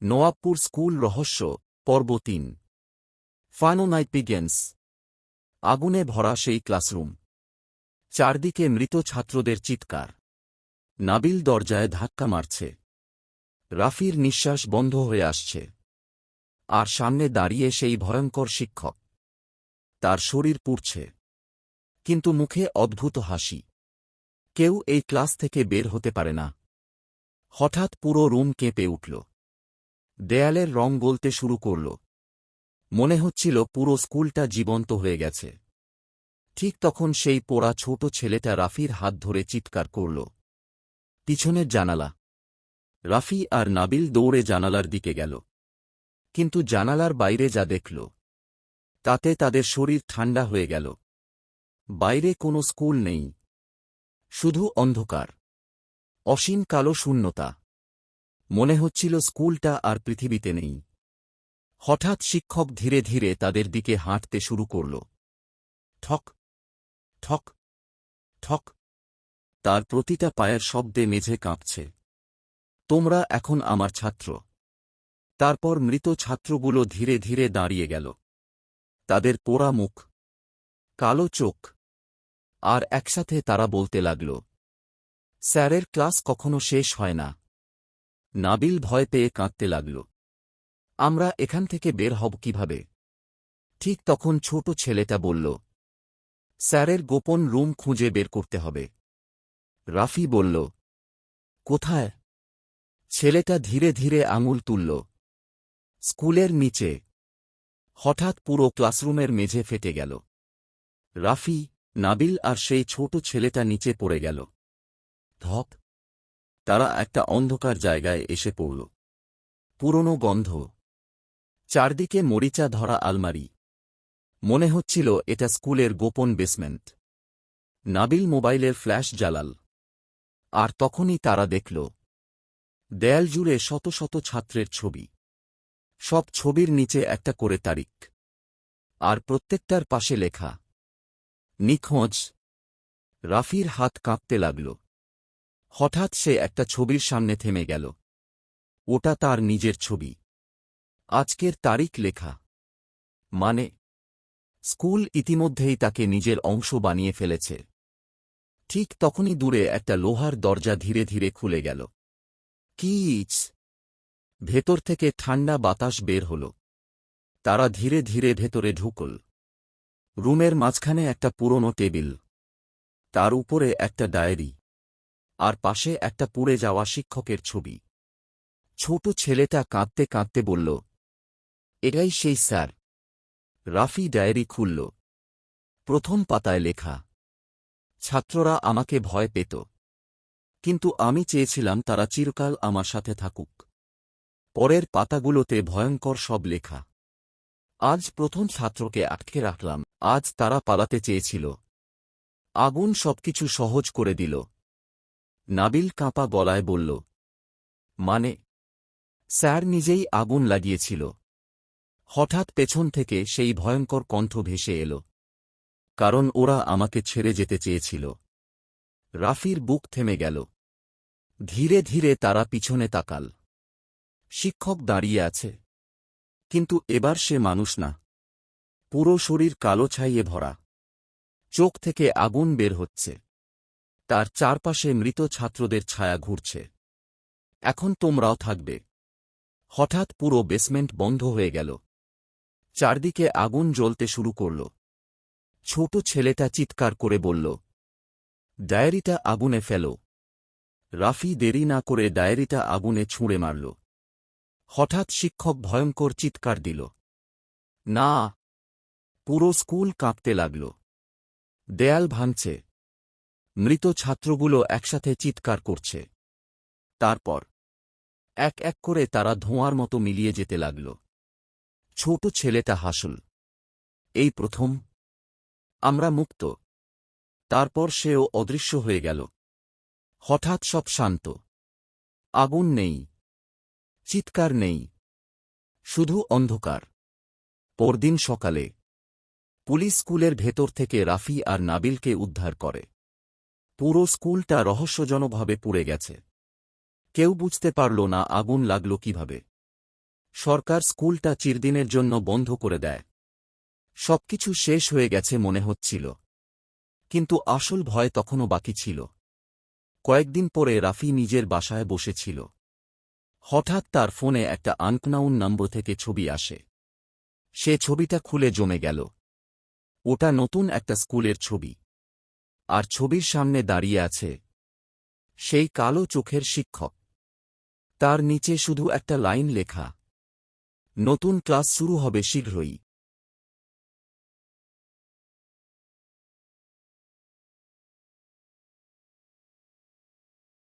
নওয়াবপুর school রহস্য পর্ব ৩ final night begins. আগুনে ভরা সেই ক্লাসরুম, চারদিকে মৃত ছাত্রদের চিৎকার। নাবিল দরজায় ধাক্কা মারছে। রাফির নিঃশ্বাস বন্ধ হয়ে আসছে। আর সামনে দাঁড়িয়ে সেই ভয়ঙ্কর শিক্ষক। তার শরীর পুড়ছে, কিন্তু মুখে অদ্ভুত হাসি। কেউ এই ক্লাস থেকে বের হতে পারে না। হঠাৎ পুরো রুম কেঁপে উঠল। দেয়ালের রং গলতে শুরু করল। মনে হচ্ছিল পুরো স্কুলটা জীবন্ত হয়ে গেছে। ঠিক তখন সেই পোড়া ছোট ছেলেটা রাফির হাত ধরে চিৎকার করল। পিছনের জানালা। রাফি আর নাবিল দৌড়ে জানালার দিকে গেল। কিন্তু জানালার বাইরে যা দেখল, তাতে তাদের শরীর ঠান্ডা হয়ে গেল। বাইরে কোনো স্কুল নেই, শুধু অন্ধকার, অসীম কালো শূন্যতা। মনে হচ্ছিল স্কুলটা আর পৃথিবীতে নেই। হঠাৎ শিক্ষক ধীরে ধীরে তাদের দিকে হাঁটতে শুরু করল। ঠক ঠক ঠক। তার প্রতিটা পায়ের শব্দে মেঝে কাঁপছে। তোমরা এখন আমার ছাত্র। তারপর মৃত ছাত্রগুলো ধীরে ধীরে দাঁড়িয়ে গেল। তাদের পোড়া মুখ, কালো চোখ, আর একসাথে তারা বলতে লাগল, স্যারের ক্লাস কখনো শেষ হয় না। নাবিল ভয় পেয়ে কাঁদতে লাগল। আমরা এখান থেকে বের হব কিভাবে? ঠিক তখন ছোট ছেলেটা বলল, স্যারের গোপন রুম খুঁজে বের করতে হবে। রাফি বলল, কোথায়? ছেলেটা ধীরে ধীরে আঙুল তুলল। স্কুলের নিচে। হঠাৎ পুরো ক্লাসরুমের মেঝে ফেটে গেল। রাফি, নাবিল আর সেই ছোট ছেলেটা নিচে পড়ে গেল। ধপ। তারা একটা অন্ধকার জায়গায় এসে পড়ল। পুরনো গন্ধ, চারদিকে মরিচা ধরা আলমারি। মনে হচ্ছিল এটা স্কুলের গোপন বেসমেন্ট। নাবিল মোবাইলের ফ্ল্যাশ জ্বালাল। আর তখনই তারা দেখল, দেয়াল জুড়ে শত শত ছাত্রের ছবি। সব ছবির নিচে একটা করে তারিখ, আর প্রত্যেকটার পাশে লেখা, নিখোঁজ। রাফির হাত কাঁপতে লাগল। হঠাৎ সে একটা ছবির সামনে থেমে গেল। ওটা তার নিজের ছবি। আজকের তারিখ লেখা। মানে, স্কুল ইতিমধ্যেই তাকে নিজের অংশ বানিয়ে ফেলেছে। ঠিক তখনই দূরে একটা লোহার দরজা ধীরে ধীরে খুলে গেল। কিচ! ভেতর থেকে ঠান্ডা বাতাস বের হল। তারা ধীরে ধীরে ভেতরে ঢুকল। রুমের মাঝখানে একটা পুরনো টেবিল, তার উপরে একটা ডায়েরি, আর পাশে একটা পুড়ে যাওয়া শিক্ষকের ছবি। ছোট ছেলেটা কাঁদতে কাঁদতে বলল, এটাই সেই স্যার। রাফি ডায়েরি খুলল। প্রথম পাতায় লেখা, ছাত্ররা আমাকে ভয় পেত, কিন্তু আমি চেয়েছিলাম তারা চিরকাল আমার সাথে থাকুক। পরের পাতাগুলোতে ভয়ঙ্কর সব লেখা। আজ প্রথম ছাত্রকে আটকে রাখলাম। আজ তারা পালাতে চেয়েছিল। আগুন সবকিছু সহজ করে দিল। নাবিল কাঁপা গলায় বলল, মানে, স্যার নিজেই আগুন লাগিয়েছিল? হঠাৎ পেছন থেকে সেই ভয়ঙ্কর কণ্ঠ ভেসে এল, কারণ ওরা আমাকে ছেড়ে যেতে চেয়েছিল। রাফির বুক থেমে গেল। ধীরে ধীরে তারা পিছনে তাকাল। শিক্ষক দাঁড়িয়ে আছে, কিন্তু এবার সে মানুষ না। পুরো শরীর কালো ছাইয়ে ভরা। চোখ থেকে আগুন বের হচ্ছে। তার চারপাশে মৃত ছাত্রদের ছায়া ঘুরছে। এখন তোমরাও থাকবে। হঠাৎ পুরো বেসমেন্ট বন্ধ হয়ে গেল। চারদিকে আগুন জ্বলতে শুরু করল। ছোট ছেলেটা চিৎকার করে বলল, ডায়েরিটা আগুনে ফেলো। রাফি দেরি না করে ডায়েরিটা আগুনে ছুঁড়ে মারল। হঠাৎ শিক্ষক ভয়ঙ্কর চিৎকার দিল, না! পুরো স্কুল কাঁপতে লাগল। দেয়াল ভাঙছে। মৃত ছাত্রগুলো একসাথে চিৎকার করছে। তারপর এক এক করে তারা ধোঁয়ার মতো মিলিয়ে যেতে লাগল। ছোট ছেলেটা হাসল, এই প্রথম আমরা মুক্ত। তারপর সেও অদৃশ্য হয়ে গেল। হঠাৎ সব শান্ত। আগুন নেই, চিৎকার নেই, শুধু অন্ধকার। পরদিন সকালে পুলিশ স্কুলের ভেতর থেকে রাফি আর নাবিলকে উদ্ধার করে। পুরো স্কুলটা রহস্যজনকভাবে পুড়ে গেছে। কেউ বুঝতে পারল না আগুন লাগল কিভাবে। সরকার স্কুলটা চিরদিনের জন্য বন্ধ করে দেয়। সবকিছু শেষ হয়ে গেছে মনে হচ্ছিল, কিন্তু আসল ভয় তখনও বাকি ছিল। কয়েকদিন পরে রাফি নিজের বাসায় বসেছিল। হঠাৎ তার ফোনে একটা আননোন নম্বর থেকে ছবি আসে। সে ছবিটা খুলে জমে গেল। ওটা নতুন একটা স্কুলের ছবি। আর ছবির সামনে দাঁড়িয়ে আছে সেই কালো চোখের শিক্ষক। তার নিচে শুধু একটা লাইন লেখা, নতুন ক্লাস শুরু হবে শীঘ্রই।